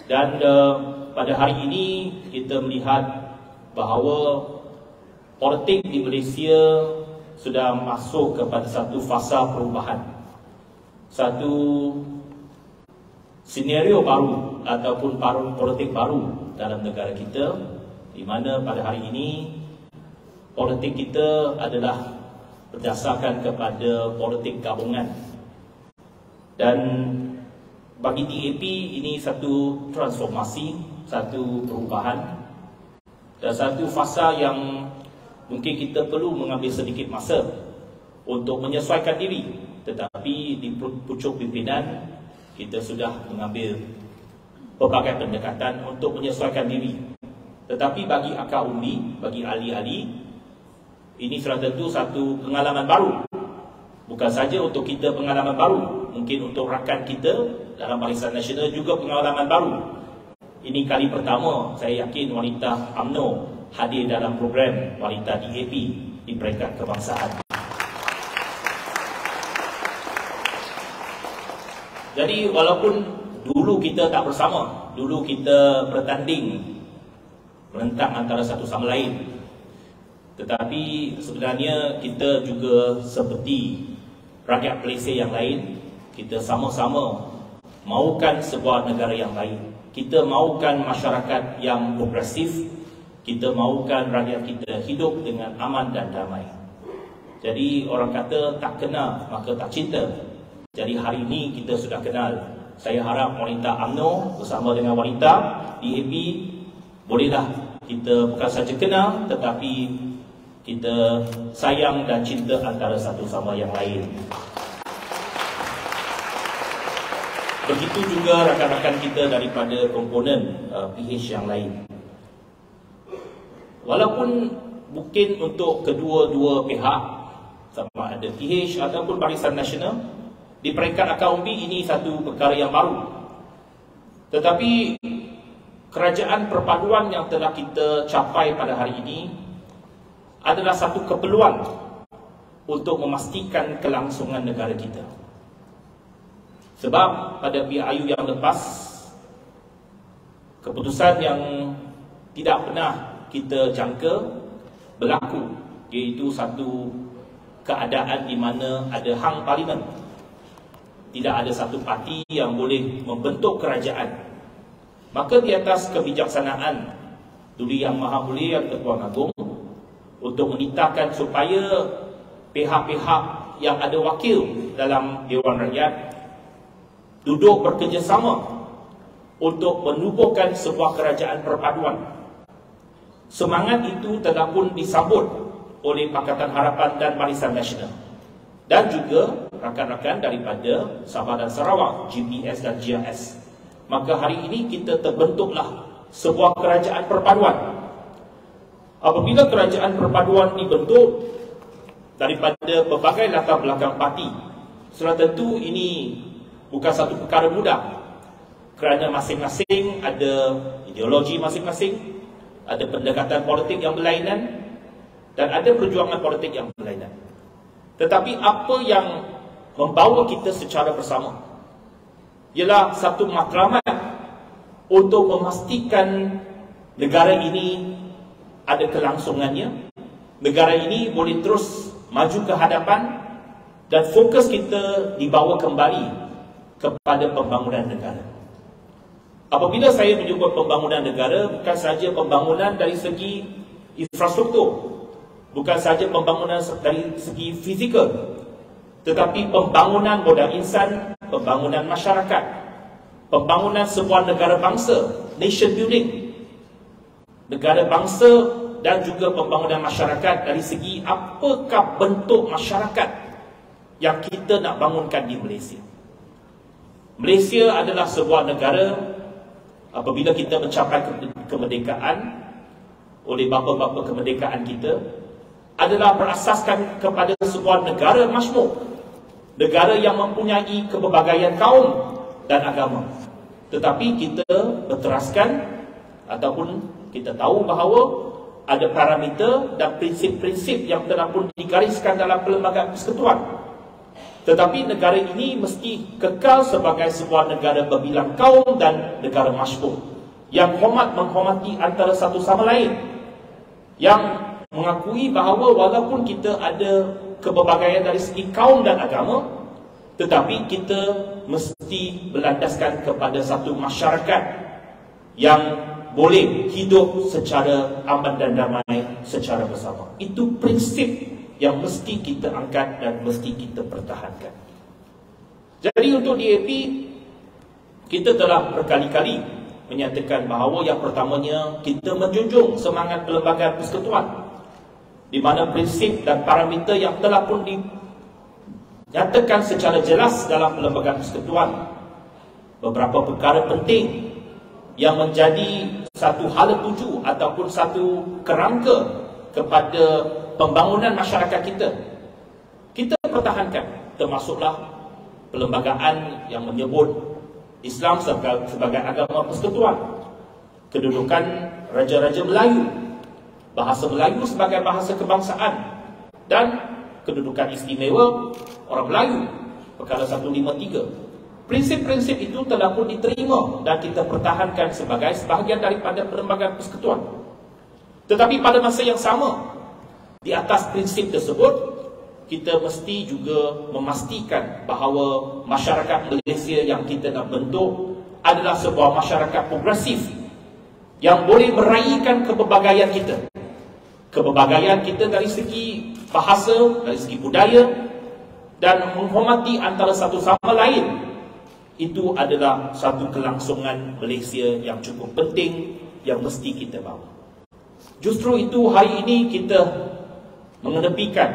Dan pada hari ini kita melihat bahawa politik di Malaysia sudah masuk kepada satu fasa perubahan, satu senario baru ataupun politik baru dalam negara kita, di mana pada hari ini politik kita adalah berdasarkan kepada politik gabungan. Dan bagi DAP ini satu transformasi, satu perubahan dan satu fasa yang mungkin kita perlu mengambil sedikit masa untuk menyesuaikan diri. Tetapi di pucuk pimpinan kita sudah mengambil pelbagai pendekatan untuk menyesuaikan diri. Tetapi bagi akar umbi, bagi ahli-ahli, ini sudah tentu satu pengalaman baru. Bukan saja untuk kita pengalaman baru, mungkin untuk rakan kita dalam Barisan Nasional juga pengalaman baru. Ini kali pertama saya yakin wanita UMNO hadir dalam program wanita DAP di peringkat kebangsaan. Jadi walaupun dulu kita tak bersama, dulu kita bertanding menentang antara satu sama lain, tetapi sebenarnya kita juga seperti rakyat Malaysia yang lain, kita sama-sama mahukan sebuah negara yang baik. Kita mahukan masyarakat yang progresif. Kita mahukan rakyat kita hidup dengan aman dan damai. Jadi orang kata tak kenal maka tak cinta. Jadi hari ini kita sudah kenal. Saya harap wanita UMNO bersama dengan wanita DAP bolehlah kita bukan saja kenal, tetapi kita sayang dan cinta antara satu sama yang lain. Begitu juga rakan-rakan kita daripada komponen PH yang lain. Walaupun mungkin untuk kedua-dua pihak, sama ada PH ataupun Barisan Nasional, di peringkat akar umbi ini satu perkara yang baru. Tetapi kerajaan perpaduan yang telah kita capai pada hari ini adalah satu keperluan untuk memastikan kelangsungan negara kita. Sebab pada PRU yang lepas, keputusan yang tidak pernah kita jangka berlaku, iaitu satu keadaan di mana ada hang parlimen. Tidak ada satu parti yang boleh membentuk kerajaan. Maka di atas kebijaksanaan Duli Yang Maha Mulia Ketua Agung untuk menitahkan supaya pihak-pihak yang ada wakil dalam Dewan Rakyat duduk bekerjasama untuk menubuhkan sebuah kerajaan perpaduan. Semangat itu telah pun disambut oleh Pakatan Harapan dan Barisan Nasional, dan juga rakan-rakan daripada Sabah dan Sarawak, GPS dan GRS. Maka hari ini kita terbentuklah sebuah kerajaan perpaduan. Apabila kerajaan perpaduan dibentuk daripada berbagai latar belakang parti, sudah tentu ini bukan satu perkara mudah, kerana masing-masing ada ideologi masing-masing, ada pendekatan politik yang berlainan, dan ada perjuangan politik yang berlainan. Tetapi apa yang membawa kita secara bersama ialah satu matlamat untuk memastikan negara ini ada kelangsungannya, negara ini boleh terus maju ke hadapan, dan fokus kita dibawa kembali kepada pembangunan negara. Apabila saya menyebut pembangunan negara, bukan saja pembangunan dari segi infrastruktur, bukan saja pembangunan dari segi fizikal, tetapi pembangunan modal insan, pembangunan masyarakat, pembangunan sebuah negara bangsa, nation building, negara bangsa, dan juga pembangunan masyarakat dari segi apakah bentuk masyarakat yang kita nak bangunkan di Malaysia. Malaysia adalah sebuah negara, apabila kita mencapai kemerdekaan oleh bapa-bapa kemerdekaan kita, adalah berasaskan kepada sebuah negara majmuk, negara yang mempunyai kepelbagaian kaum dan agama. Tetapi kita berteraskan ataupun kita tahu bahawa ada parameter dan prinsip-prinsip yang telah pun digariskan dalam Perlembagaan Persekutuan. Tetapi negara ini mesti kekal sebagai sebuah negara berbilang kaum dan negara masyhur yang menghormati antara satu sama lain, yang mengakui bahawa walaupun kita ada keberbagaian dari segi kaum dan agama, tetapi kita mesti berlandaskan kepada satu masyarakat yang boleh hidup secara aman dan damai secara bersama. Itu prinsip yang mesti kita angkat dan mesti kita pertahankan. Jadi untuk DAP, kita telah berkali-kali menyatakan bahawa yang pertamanya kita menjunjung semangat Perlembagaan Persekutuan, di mana prinsip dan parameter yang telah pun dinyatakan secara jelas dalam Perlembagaan Persekutuan, beberapa perkara penting yang menjadi satu hala tuju ataupun satu kerangka kepada pembangunan masyarakat kita pertahankan, termasuklah perlembagaan yang menyebut Islam sebagai agama persekutuan, kedudukan Raja-Raja Melayu, bahasa Melayu sebagai bahasa kebangsaan, dan kedudukan istimewa orang Melayu, perkara 153. Prinsip-prinsip itu telah pun diterima dan kita pertahankan sebagai sebahagian daripada Perlembagaan Persekutuan. Tetapi pada masa yang sama, di atas prinsip tersebut, kita mesti juga memastikan bahawa masyarakat Malaysia yang kita nak bentuk adalah sebuah masyarakat progresif yang boleh meraihkan keberbagaian kita. Keberbagaian kita dari segi bahasa, dari segi budaya, dan menghormati antara satu sama lain. Itu adalah satu kelangsungan Malaysia yang cukup penting yang mesti kita bawa. Justru itu hari ini kita mengedepikan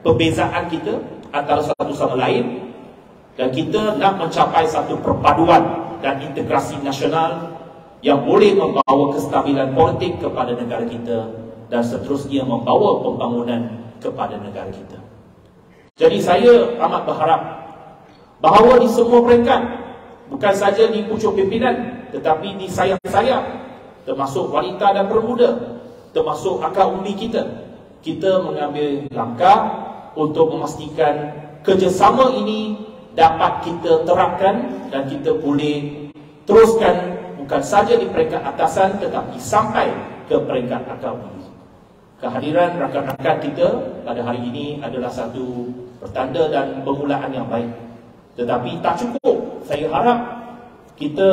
perbezaan kita antara satu sama lain, dan kita nak mencapai satu perpaduan dan integrasi nasional yang boleh membawa kestabilan politik kepada negara kita dan seterusnya membawa pembangunan kepada negara kita. Jadi saya amat berharap bahawa di semua peringkat, bukan saja di pucuk pimpinan, tetapi di sayap-sayap, termasuk wanita dan pemuda, termasuk akar umbi kita mengambil langkah untuk memastikan kerjasama ini dapat kita terapkan dan kita boleh teruskan bukan saja di peringkat atasan tetapi sampai ke peringkat akar umbi. Kehadiran rakan-rakan kita pada hari ini adalah satu pertanda dan permulaan yang baik. Tetapi tak cukup. Saya harap kita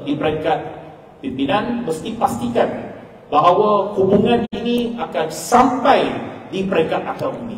di peringkat pimpinan mesti pastikan bahawa hubungan ini akan sampai di peringkat akar umbi.